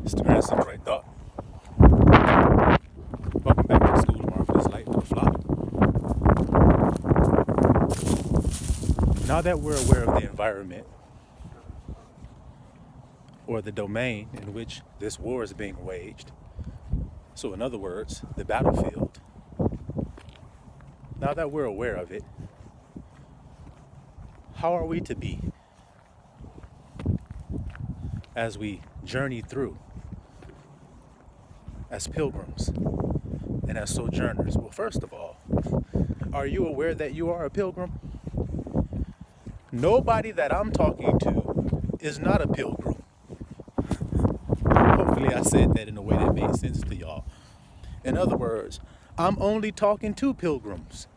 It's the grandson right thought. Welcome back to the School of Marvelous Light with the Flock. Now that we're aware of the environment or the domain in which this war is being waged, so in other words, the battlefield, now that we're aware of it, how are we to be as we journey through as pilgrims and as sojourners? Well, first of all, are you aware that you are a pilgrim? Nobody that I'm talking to is not a pilgrim. Hopefully I said that in a way that made sense to y'all. In other words, I'm only talking to pilgrims.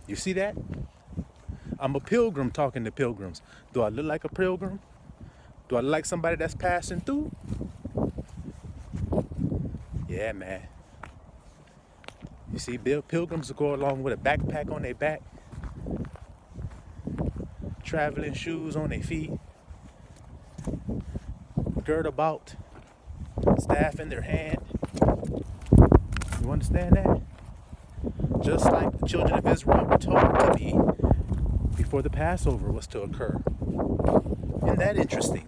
You see that? I'm a pilgrim talking to pilgrims. Do I look like a pilgrim? Do I look like somebody that's passing through? Yeah, man. You see, pilgrims go along with a backpack on their back, traveling shoes on their feet, girt about, staff in their hand. You understand that? Just like the children of Israel were told to be before the Passover was to occur. Isn't that interesting?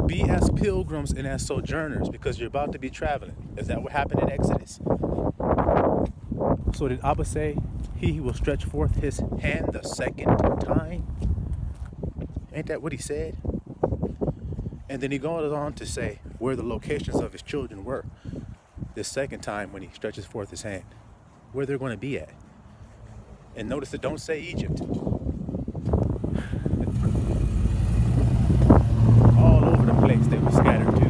Be as pilgrims and as sojourners because you're about to be traveling. Is that what happened in Exodus? So did Abba say, he will stretch forth his hand the second time? Ain't that what he said? And then he goes on to say where the locations of his children were this second time when he stretches forth his hand, where they're going to be at. And notice it don't say Egypt. All over the place they were scattered to.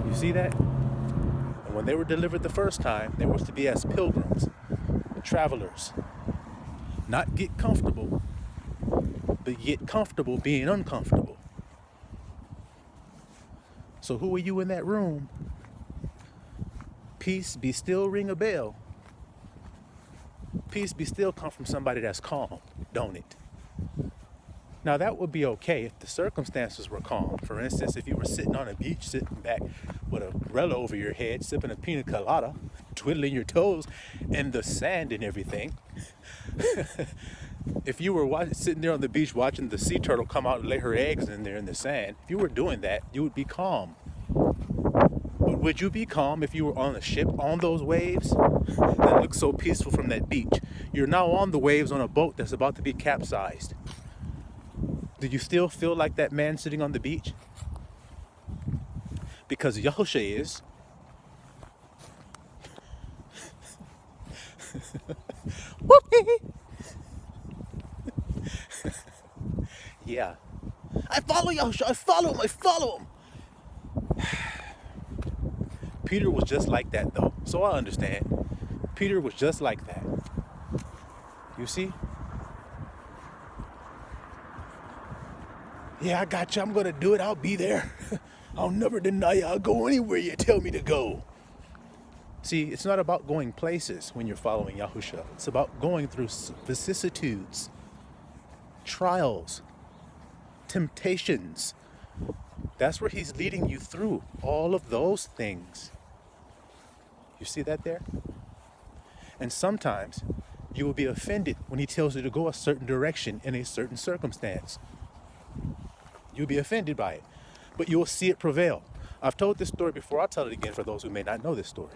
You see that? And when they were delivered the first time, they were to be as pilgrims, travelers. Not get comfortable, but get comfortable being uncomfortable. So who are you in that room? Peace be still ring a bell. Peace be still come from somebody that's calm, don't it? Now that would be okay if the circumstances were calm. For instance, if you were sitting on a beach, sitting back with an umbrella over your head, sipping a pina colada, twiddling your toes in the sand and everything. If you were sitting there on the beach watching the sea turtle come out and lay her eggs in there in the sand, if you were doing that, you would be calm. But would you be calm if you were on a ship on those waves that look so peaceful from that beach? You're now on the waves on a boat that's about to be capsized. Do you still feel like that man sitting on the beach? Because Yahushua is. Yeah. I follow Yahushua. I follow him. Peter was just like that though. So I understand. Peter was just like that. You see? Yeah, I got you. I'm going to do it. I'll be there. I'll never deny you. I'll go anywhere you tell me to go. See, it's not about going places when you're following Yahushua. It's about going through vicissitudes, trials, temptations. That's where he's leading you through all of those things. You see that there? And sometimes you will be offended when he tells you to go a certain direction in a certain circumstance. You'll be offended by it, but you'll see it prevail. I've told this story before. I'll tell it again for those who may not know this story.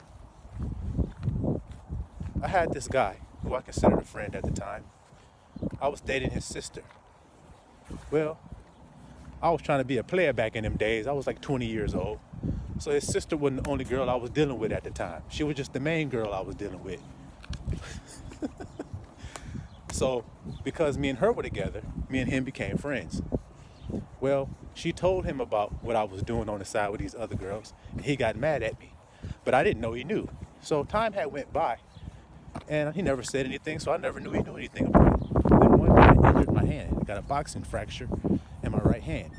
I had this guy who I considered a friend at the time. I was dating his sister. Well, I was trying to be a player back in them days. I was like 20 years old. So his sister wasn't the only girl I was dealing with at the time. She was just the main girl I was dealing with. So because me and her were together, me and him became friends. Well, she told him about what I was doing on the side with these other girls, and he got mad at me. But I didn't know he knew. So time had went by, and he never said anything, so I never knew he knew anything about it. Then one day I injured my hand. I got a boxing fracture in my right hand.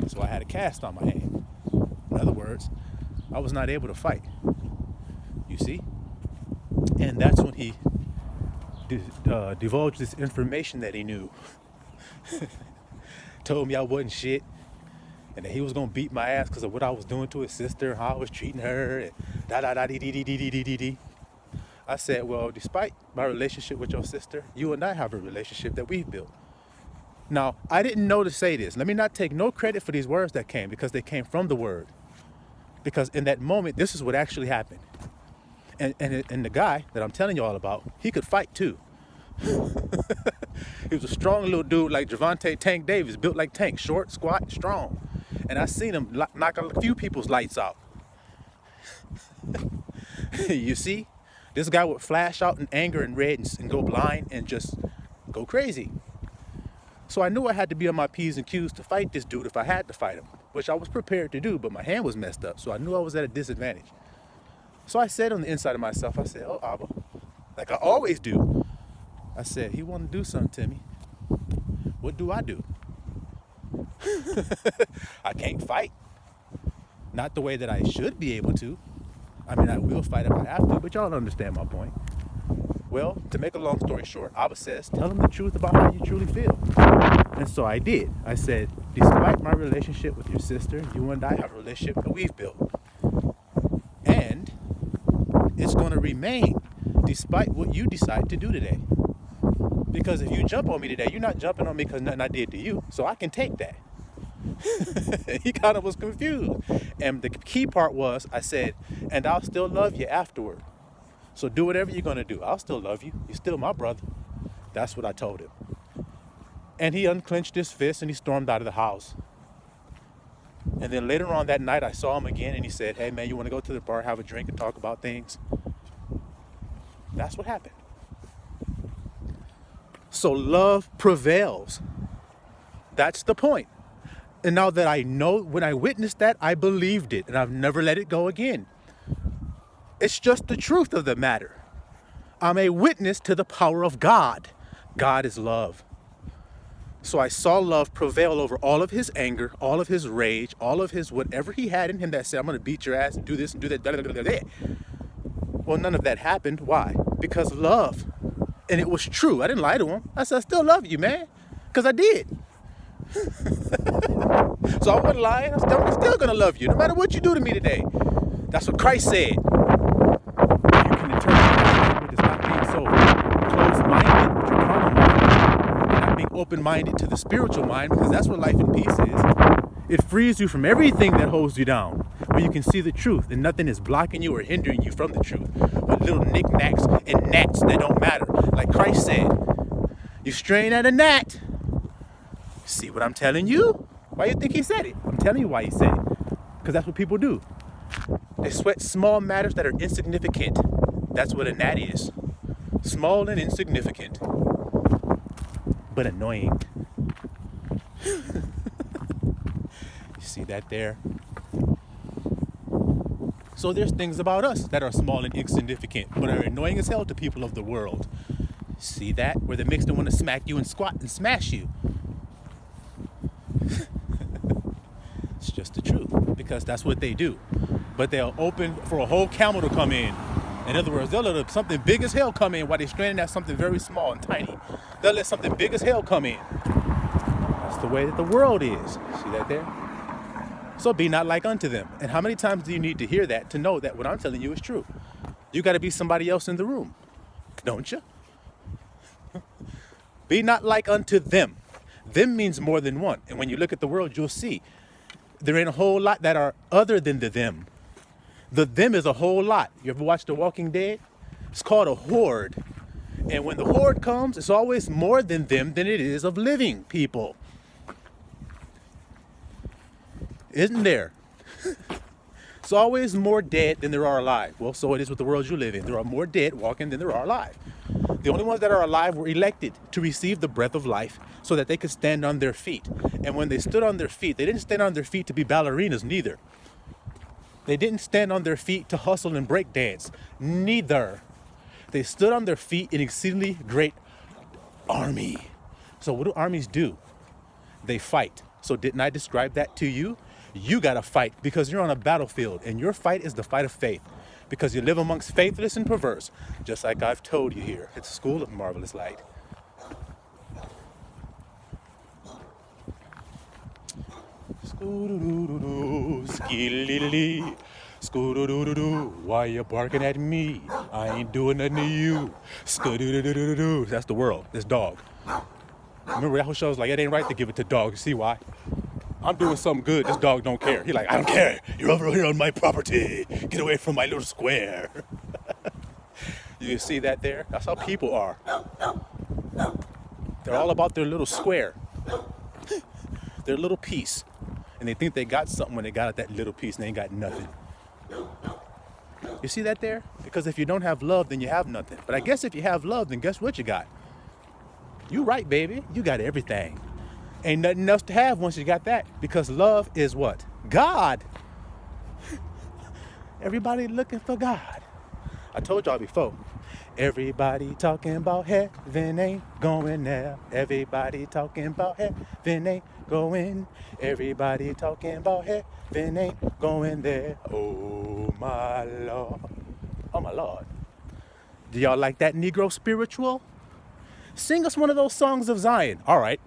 So I had a cast on my hand. In other words, I was not able to fight. You see? And that's when he divulged this information that he knew. Told me I wasn't shit, and that he was gonna beat my ass because of what I was doing to his sister and how I was treating her, and da da da dee dee dee dee dee dee dee. I said, well, despite my relationship with your sister, you and I have a relationship that we've built. Now, I didn't know to say this. Let me not take no credit for these words that came, because they came from the word. Because in that moment, this is what actually happened. And the guy that I'm telling you all about, he could fight too. He was a strong little dude like Javante Tank Davis, built like Tank, short, squat, and strong. And I seen him knock a few people's lights out. You see? This guy would flash out in anger and red and go blind and just go crazy. So I knew I had to be on my P's and Q's to fight this dude if I had to fight him, which I was prepared to do, but my hand was messed up, so I knew I was at a disadvantage. So I said on the inside of myself, I said, oh, Abba, like I always do. I said, he want to do something to me. What do I do? I can't fight. Not the way that I should be able to. I mean, I will fight if I have to, but y'all don't understand my point. Well, to make a long story short, Abba says, tell him the truth about how you truly feel. And so I did. I said, despite my relationship with your sister, you and I have a relationship that we've built. And it's going to remain despite what you decide to do today. Because if you jump on me today, you're not jumping on me because nothing I did to you. So I can take that. He kind of was confused. And the key part was, I said, and I'll still love you afterward. So do whatever you're going to do. I'll still love you. You're still my brother. That's what I told him. And he unclenched his fist and he stormed out of the house. And then later on that night, I saw him again and he said, hey man, you want to go to the bar, have a drink and talk about things? That's what happened. So love prevails. That's the point. And now that I know, when I witnessed that, I believed it and I've never let it go again. It's just the truth of the matter. I'm a witness to the power of God. God is love. So I saw love prevail over all of his anger, all of his rage, all of his whatever he had in him that said, I'm going to beat your ass and do this and do that. Blah, blah, blah, blah. Well, none of that happened. Why? Because love. And it was true. I didn't lie to him. I said, I still love you, man. Because I did. So I wasn't lying. I'm still going to love you no matter what you do to me today. That's what Christ said. You can interpret it as not being so close-minded with your carnal mind, and not being open-minded to the spiritual mind, because that's what life and peace is. It frees you from everything that holds you down, where you can see the truth and nothing is blocking you or hindering you from the truth with little knickknacks and gnats that don't matter. Like Christ said, you strain at a gnat. See what I'm telling you? Why you think he said it? I'm telling you why he said it. Because that's what people do. They sweat small matters that are insignificant. That's what a gnat is. Small and insignificant. But annoying. You see that there? So there's things about us that are small and insignificant, but are annoying as hell to people of the world. See that? Where they mix them want to smack you and squat and smash you. It's just the truth, because that's what they do. But they'll open for a whole camel to come in. In other words, they'll let something big as hell come in while they're straining at something very small and tiny. They'll let something big as hell come in. That's the way that the world is. See that there? So be not like unto them. And how many times do you need to hear that to know that what I'm telling you is true? You got to be somebody else in the room, don't you? Be not like unto them. Them means more than one. And when you look at the world, you'll see there ain't a whole lot that are other than the them. The them is a whole lot. You ever watch The Walking Dead? It's called a horde. And when the horde comes, it's always more than them than it is of living people. Isn't there? It's always more dead than there are alive. Well, so it is with the world you live in. There are more dead walking than there are alive. The only ones that are alive were elected to receive the breath of life so that they could stand on their feet. And when they stood on their feet, they didn't stand on their feet to be ballerinas, neither. They didn't stand on their feet to hustle and break dance, neither. They stood on their feet in exceedingly great army. So what do armies do? They fight. So didn't I describe that to you? You got to fight because you're on a battlefield, and your fight is the fight of faith. because you live amongst faithless and perverse, just like I've told you here. It's a school of marvelous light. Scoo-doo-doo-doo-doo, skee-lee-lee. Scoo-doo-doo-doo-doo, why you barking at me? I ain't doing nothing to you. Scoo-doo-doo-doo-doo. That's the world, this dog. Remember that whole show was like, it ain't right to give it to dogs. You see why? I'm doing something good, this dog don't care. He like, I don't care. You're over here on my property. Get away from my little square. You see that there? That's how people are. They're all about their little square. Their little piece. And they think they got something when they got at that little piece and they ain't got nothing. You see that there? Because if you don't have love, then you have nothing. But I guess if you have love, then guess what you got? You right, baby. You got everything. Ain't nothing else to have once you got that. Because love is what? God. Everybody looking for God. I told y'all before. Everybody talking about heaven ain't going there. Everybody talking about heaven ain't going. Everybody talking about heaven ain't going there. Oh my Lord. Oh my Lord. Do y'all like that Negro spiritual? Sing us one of those songs of Zion. All right.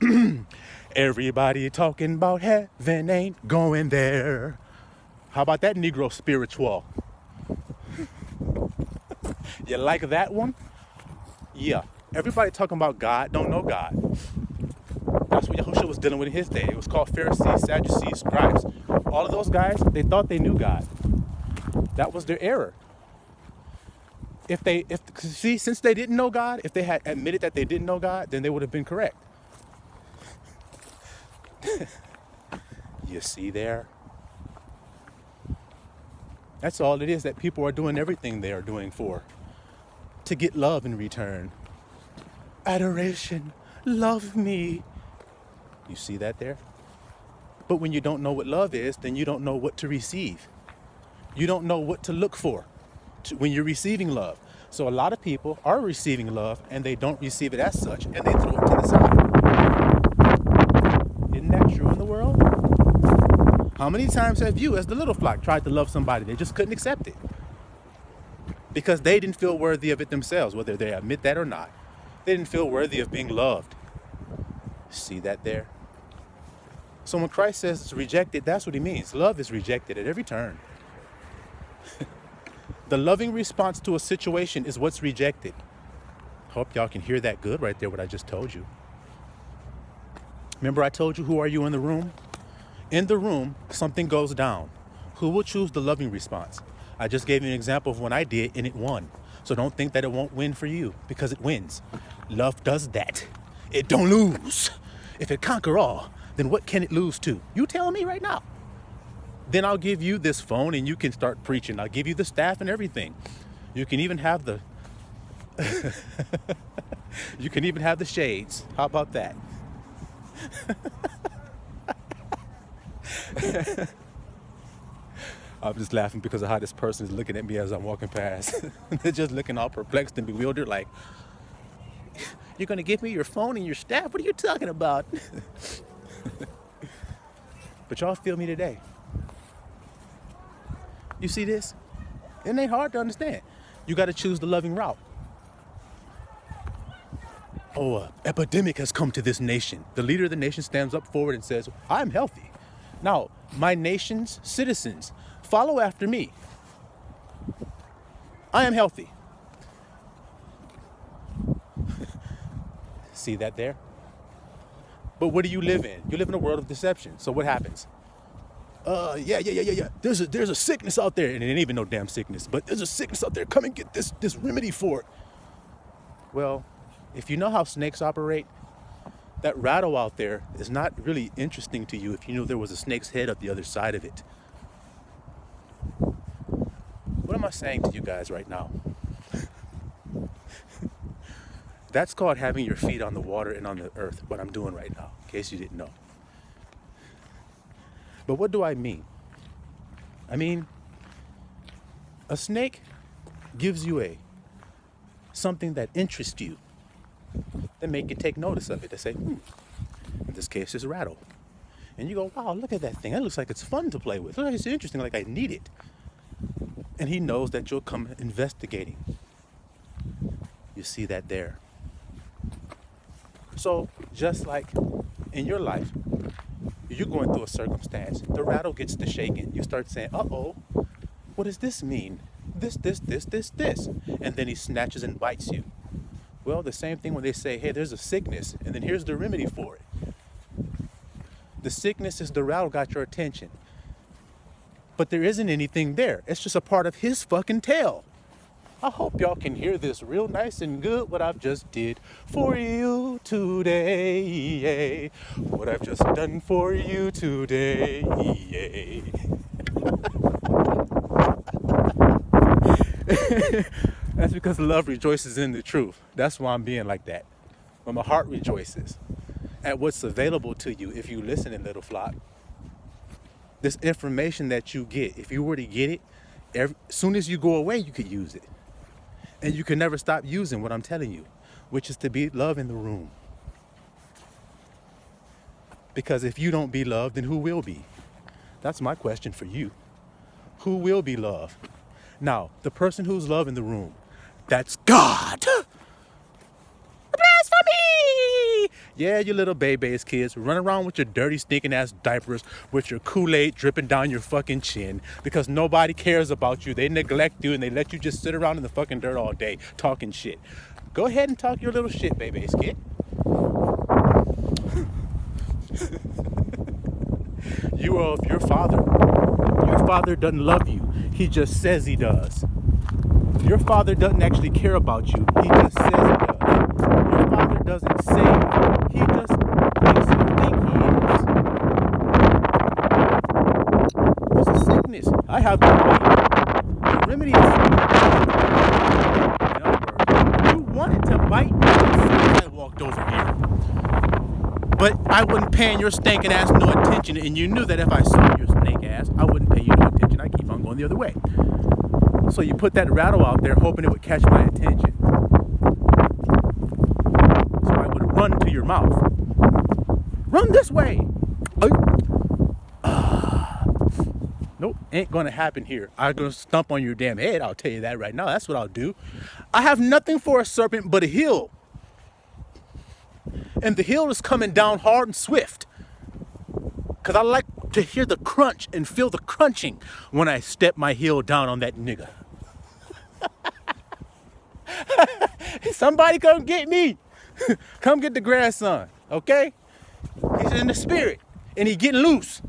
Everybody talking about heaven ain't going there. How about that Negro spiritual? You like that one? Yeah. Everybody talking about God don't know God. That's what Yahushua was dealing with in his day. It was called Pharisees, Sadducees, scribes. All of those guys, they thought they knew God. That was their error. Since they didn't know God, if they had admitted that they didn't know God, then they would have been correct. You see there? That's all it is that people are doing everything they are doing for. To get love in return. Adoration. Love me. You see that there? But when you don't know what love is, then you don't know what to receive. You don't know what to look for when you're receiving love. So a lot of people are receiving love and they don't receive it as such and they throw it to the side. Isn't that true in the world? How many times have you, as the little flock, tried to love somebody? They just couldn't accept it. Because they didn't feel worthy of it themselves, whether they admit that or not. They didn't feel worthy of being loved. See that there? So when Christ says it's rejected, that's what he means. Love is rejected at every turn. The loving response to a situation is what's rejected. Hope y'all can hear that good right there, what I just told you. Remember I told you, who are you in the room? In the room, something goes down. Who will choose the loving response? I just gave you an example of when I did and it won. So don't think that it won't win for you, because it wins. Love does that. It don't lose. If it conquer all, then what can it lose to? You tell me right now. Then I'll give you this phone and you can start preaching. I'll give you the staff and everything. You can even have the you can even have the shades. How about that? I'm just laughing because of how this person is looking at me as I'm walking past. They're just looking all perplexed and bewildered like, you're going to give me your phone and your staff? What are you talking about? But y'all feel me today. You see this? It ain't hard to understand. You got to choose the loving route. Oh, an epidemic has come to this nation. The leader of the nation stands up forward and says, I'm healthy. Now, my nation's citizens, follow after me. I am healthy. See that there? But what do you live in? You live in a world of deception. So what happens? Yeah. There's a sickness out there. And it ain't even no damn sickness. But there's a sickness out there. Come and get this remedy for it. Well, if you know how snakes operate, that rattle out there is not really interesting to you if you knew there was a snake's head at the other side of it. What am I saying to you guys right now? That's called having your feet on the water and on the earth, what I'm doing right now, in case you didn't know. But what do I mean? I mean, a snake gives you something that interests you, that make you take notice of it. They say, in this case, it's a rattle. And you go, wow, look at that thing. That looks like it's fun to play with. Look, it's interesting, like I need it. And he knows that you'll come investigating. You see that there. So just like in your life, you're going through a circumstance, the rattle gets to shaking. You start saying, uh-oh, what does this mean? This. And then he snatches and bites you. Well, the same thing when they say, hey, there's a sickness, and then here's the remedy for it. The sickness is the rattle got your attention. But there isn't anything there. It's just a part of his fucking tail. I hope y'all can hear this real nice and good, what I've just did for you today. What I've just done for you today. That's because love rejoices in the truth. That's why I'm being like that. When my heart rejoices at what's available to you if you listen in Little Flock. This information that you get, if you were to get it, as soon as you go away, you could use it. And you can never stop using what I'm telling you, which is to be love in the room. Because if you don't be loved, then who will be? That's my question for you. Who will be loved? Now, the person who's love in the room, that's God. Blasphemy! Yeah, you little babies, kids, run around with your dirty, stinking ass diapers with your Kool-Aid dripping down your fucking chin because nobody cares about you. They neglect you and they let you just sit around in the fucking dirt all day talking shit. Go ahead and talk your little shit, babies, kid. You are of your father. Your father doesn't love you. He just says he does. Your father doesn't actually care about you. He just says he does. Your father doesn't save. He just makes you think he is. It's a sickness. I have the remedy. The remedy is in other words, you wanted to bite me as I walked over here. But I wasn't paying your stinking ass no attention, and you knew that if I saw your snake ass, I wouldn't pay you no attention. I keep on going the other way. So you put that rattle out there hoping it would catch my attention. So I would run to your mouth. Run this way. Nope, ain't gonna happen here. I'm gonna stomp on your damn head, I'll tell you that right now. That's what I'll do. I have nothing for a serpent but a hill. And the hill is coming down hard and swift. Because I like to hear the crunch and feel the crunching when I step my heel down on that nigga. Somebody come get me. Come get the grandson, okay? He's in the spirit and he's getting loose,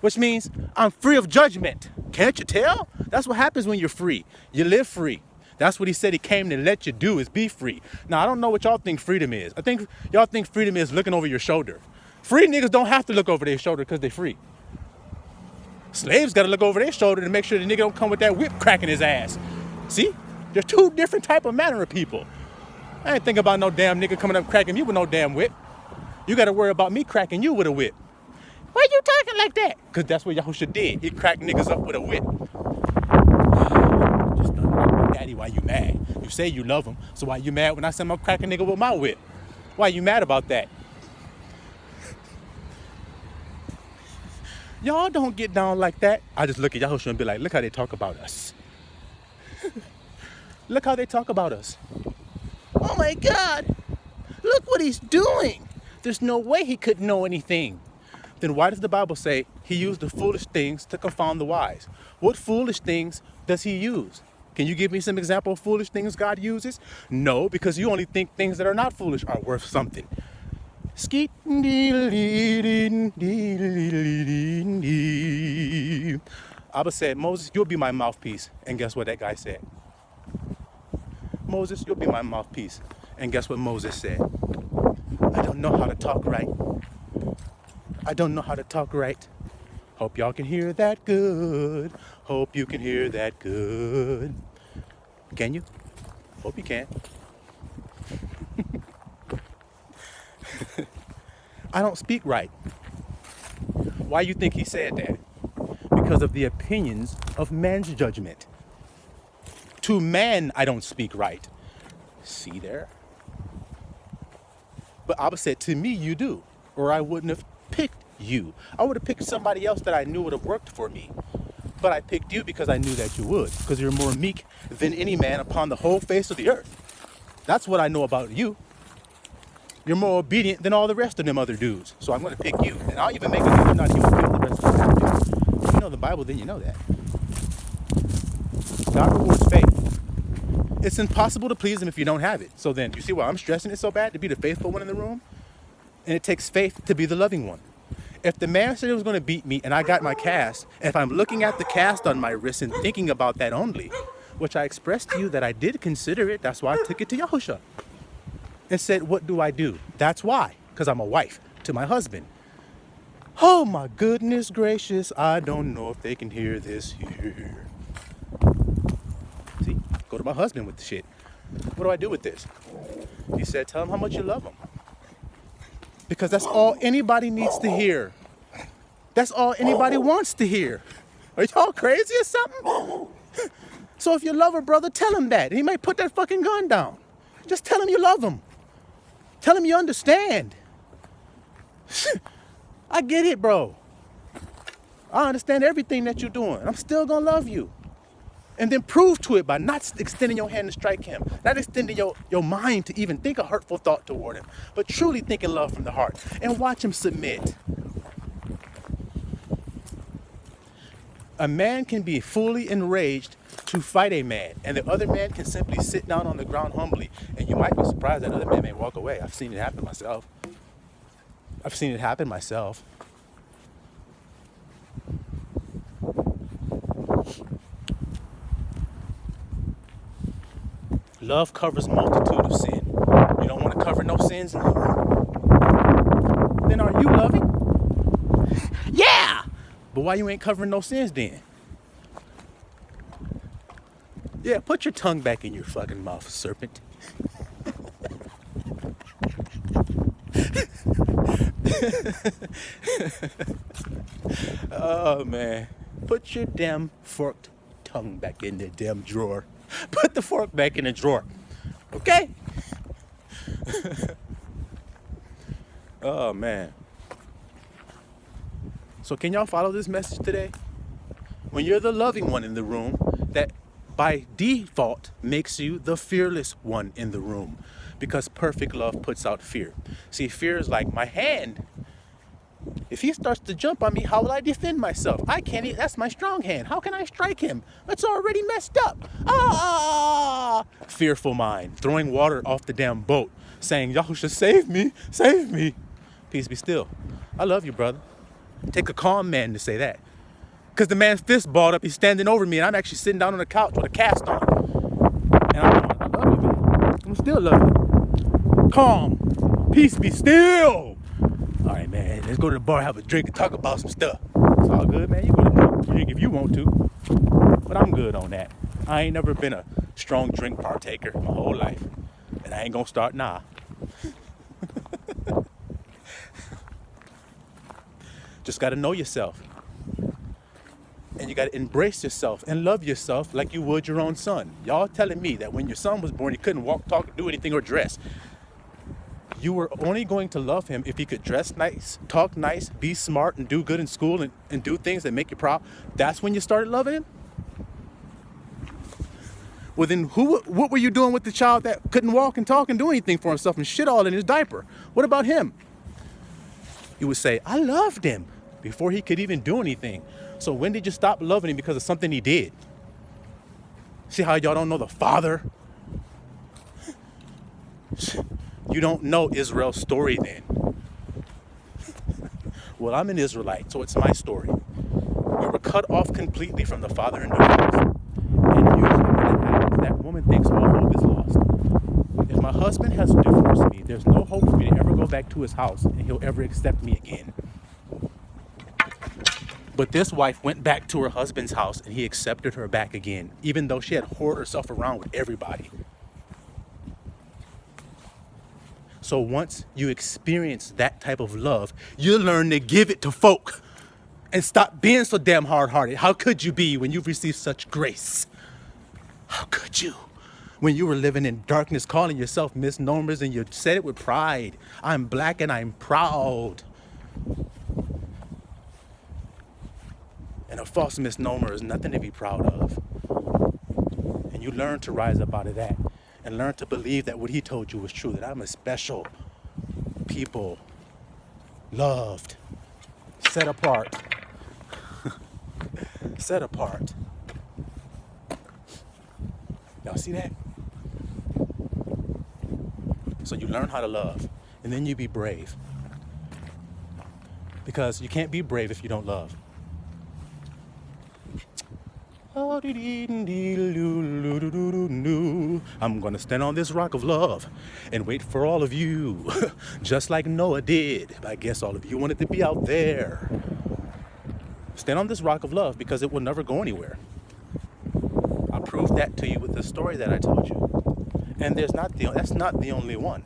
which means I'm free of judgment. Can't you tell? That's what happens when you're free. You live free. That's what he said he came to let you do, is be free. Now, I don't know what y'all think freedom is. I think y'all think freedom is looking over your shoulder. Free niggas don't have to look over their shoulder because they're free. Slaves got to look over their shoulder to make sure the nigga don't come with that whip cracking his ass. See? There's two different type of manner of people. I ain't thinking about no damn nigga coming up cracking me with no damn whip. You got to worry about me cracking you with a whip. Why you talking like that? Because that's what Yahusha did. He cracked niggas up with a whip. Just done daddy, why you mad? You say you love him, so why you mad when I send my cracking nigga with my whip? Why you mad about that? Y'all don't get down like that. I just look at Yahusha and be like, look how they talk about us. Look how they talk about us. Oh my God, look what he's doing. There's no way he could know anything. Then why does the Bible say he used the foolish things to confound the wise? What foolish things does he use? Can you give me some example of foolish things God uses? No, because you only think things that are not foolish are worth something. Skeet. Abba said, Moses, you'll be my mouthpiece. And guess what that guy said? Moses, you'll be my mouthpiece. And guess what Moses said? I don't know how to talk right. I don't know how to talk right. Hope y'all can hear that good. Hope you can hear that good. Can you? Hope you can. I don't speak right. Why you think he said that? Because of the opinions of man's judgment. To man, I don't speak right. See there? But Abba said, to me, you do. Or I wouldn't have picked you. I would have picked somebody else that I knew would have worked for me. But I picked you because I knew that you would, because you're more meek than any man upon the whole face of the earth. That's what I know about you. You're more obedient than all the rest of them other dudes. So I'm going to pick you. And I'll even make it so not even feel the rest of them. If you know the Bible, then you know that. God rewards faith. It's impossible to please him if you don't have it. So then, you see why I'm stressing it so bad, to be the faithful one in the room? And it takes faith to be the loving one. If the man said he was going to beat me and I got my cast, and if I'm looking at the cast on my wrist and thinking about that only, which I expressed to you that I did consider it, that's why I took it to Yahusha and said, what do I do? That's why, because I'm a wife to my husband. Oh my goodness gracious, I don't know if they can hear this here. See, go to my husband with the shit. What do I do with this? He said, tell him how much you love him. Because that's all anybody needs to hear. That's all anybody wants to hear. Are y'all crazy or something? So if you love her, brother, tell him that. And he might put that fucking gun down. Just tell him you love him. Tell him you understand. I get it, bro. I understand everything that you're doing. I'm still gonna love you. And then prove to it by not extending your hand to strike him, not extending your mind to even think a hurtful thought toward him, but truly thinking love from the heart. And watch him submit. A man can be fully enraged to fight a man, and the other man can simply sit down on the ground humbly, and you might be surprised that other man may walk away. I've seen it happen myself. Love covers multitude of sin. You don't want to cover no sins? Then are you loving? Yeah! But why you ain't covering no sins then? Yeah, put your tongue back in your fucking mouth, serpent. Oh, man. Put your damn forked tongue back in the damn drawer. Put the fork back in the drawer. Okay? Oh, man. So can y'all follow this message today? When you're the loving one in the room, that by default makes you the fearless one in the room, because perfect love puts out fear. See, fear is like my hand. If he starts to jump on me, how will I defend myself? I can't eat. That's my strong hand. How can I strike him? It's already messed up. Ah! Fearful mind, throwing water off the damn boat, saying, Yahusha, save me, save me. Peace be still. I love you, brother. Take a calm man to say that. Because the man's fist balled up, he's standing over me, and I'm actually sitting down on the couch with a cast on. And I love you, man. I'm still love you. Calm. Peace be still. All right, man, let's go to the bar, have a drink, and talk about some stuff. It's all good, man. You go to drink if you want to. But I'm good on that. I ain't never been a strong drink partaker my whole life. And I ain't gonna start now. Just gotta know yourself. And you gotta embrace yourself and love yourself like you would your own son. Y'all telling me that when your son was born, he couldn't walk, talk, do anything, or dress. You were only going to love him if he could dress nice, talk nice, be smart, and do good in school, and do things that make you proud. That's when you started loving him? Well, then what were you doing with the child that couldn't walk and talk and do anything for himself and shit all in his diaper? What about him? You would say, I loved him before he could even do anything. So when did you stop loving him because of something he did? See how y'all don't know the father? You don't know Israel's story then. Well, I'm an Israelite, so it's my story. We were cut off completely from the father and divorced. And usually when that happens, that woman thinks all hope is lost. If my husband has divorced me, there's no hope for me to ever go back to his house and he'll ever accept me again. But this wife went back to her husband's house and he accepted her back again, even though she had whored herself around with everybody. So once you experience that type of love, you learn to give it to folk and stop being so damn hard-hearted. How could you be when you've received such grace? How could you? When you were living in darkness, calling yourself misnomers, and you said it with pride. I'm black and I'm proud. And a false misnomer is nothing to be proud of. And you learn to rise up out of that and learn to believe that what he told you was true, that I'm a special people, loved, set apart. Set apart. Y'all see that? So you learn how to love, and then you be brave. Because you can't be brave if you don't love. I'm gonna stand on this rock of love and wait for all of you, just like Noah did. I guess all of you wanted to be out there. Stand on this rock of love because it will never go anywhere. I proved that to you with the story that I told you. And that's not the only one.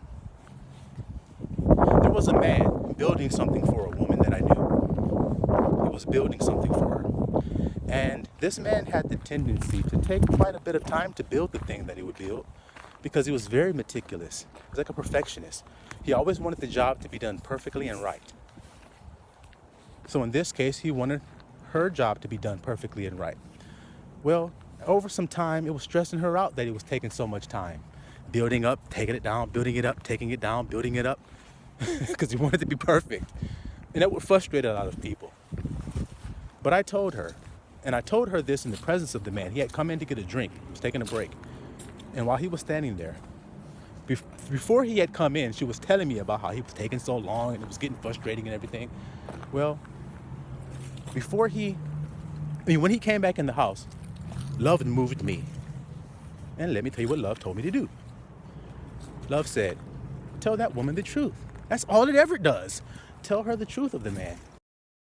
There was a man building something for a woman that I knew. He was building something for her. And this man had the tendency to take quite a bit of time to build the thing that he would build because he was very meticulous. He was like a perfectionist. He always wanted the job to be done perfectly and right. So in this case, he wanted her job to be done perfectly and right. Well, over some time, it was stressing her out that it was taking so much time. Building up, taking it down, building it up, taking it down, building it up. Because he wanted to be perfect. And that would frustrate a lot of people. But I told her, and I told her this in the presence of the man. He had come in to get a drink. He was taking a break. And while he was standing there, before he had come in, she was telling me about how he was taking so long and it was getting frustrating and everything. Well, when he came back in the house, love moved me. And let me tell you what love told me to do. Love said, tell that woman the truth. That's all it ever does. Tell her the truth of the man.